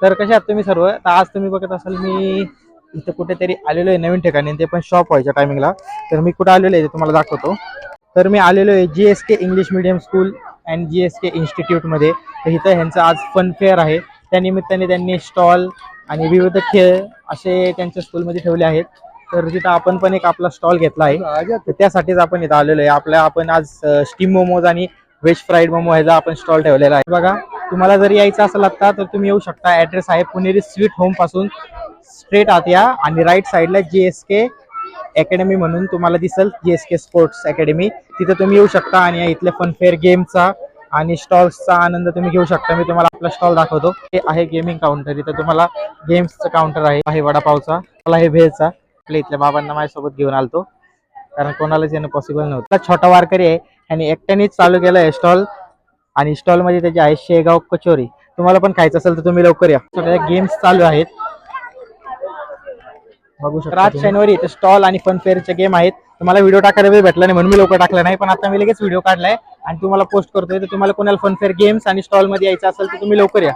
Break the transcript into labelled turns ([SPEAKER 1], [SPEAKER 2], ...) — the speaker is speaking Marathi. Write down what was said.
[SPEAKER 1] तर कसे आहात तुम्ही सर्व? तर आज तुम्ही बघत असाल मी इथं कुठेतरी आलेलो आहे नवीन ठिकाणी, ते पण शॉप व्हायच्या टायमिंगला. तर मी कुठे आलेलो आहे ते तुम्हाला दाखवतो. तर मी आलेलो आहे GSK English medium school and GSK इन्स्टिट्यूटमध्ये. तर इथं ह्यांचं आज फन फेअर आहे. त्यानिमित्ताने त्यांनी स्टॉल आणि विविध खेळ असे त्यांच्या स्कूलमध्ये ठेवले आहेत. तर तिथं आपण पण एक आपला स्टॉल घेतला आहे. तर त्यासाठीच आपण इथं आलेलो आहे. आपण आज स्टीम मोमोज आणि व्हेज फ्राईड मोमो ह्याचा आपण स्टॉल ठेवलेला आहे. बघा, तुम्हाला जर यायचं असेल आता तर तुम्ही येऊ शकता. ऍड्रेस आहे पुणेरी स्वीट होम पासून स्ट्रेट आत या आणि राईट साईडला GSK अकॅडमी म्हणून तुम्हाला दिसेल, GSK स्पोर्ट्स अकॅडमी. तिथे तुम्ही येऊ शकता आणि इथल्या फनफेअर गेमचा आणि स्टॉल्सचा आनंद तुम्ही घेऊ शकता. मी तुम्हाला आपला स्टॉल दाखवतो. हे आहे गेमिंग काउंटर. इथं तुम्हाला गेम्सचं काउंटर आहे वडापावचा, मला हे भेलचा. आपल्या इथल्या बाबांना माझ्यासोबत घेऊन आलतो कारण कोणालाच येणं पॉसिबल नव्हतं. छोटा वारकरी आहे आणि एकट्यानेच चालू केलं आहे स्टॉल. आणि स्टॉल मध्ये त्याचे आहे शेगाव कचोरी. तुम्हाला पण खायचं असेल तर तुम्ही लवकर या. सगळ्या गेम्स चालू आहेत बघू शकता. 8 जानेवारी इथे स्टॉल आणि फन फेअरचे गेम आहेत. तुम्हाला व्हिडिओ टाकायला वेळ भेटला नाही म्हणून मी लवकर टाकला नाही, पण आता मी लगेच व्हिडिओ काढलाय आणि तुम्हाला पोस्ट करतोय. तर तुम्हाला कोणाला फन फेअर गेम्स आणि स्टॉल मध्ये यायचं असेल तर तुम्ही लवकर या.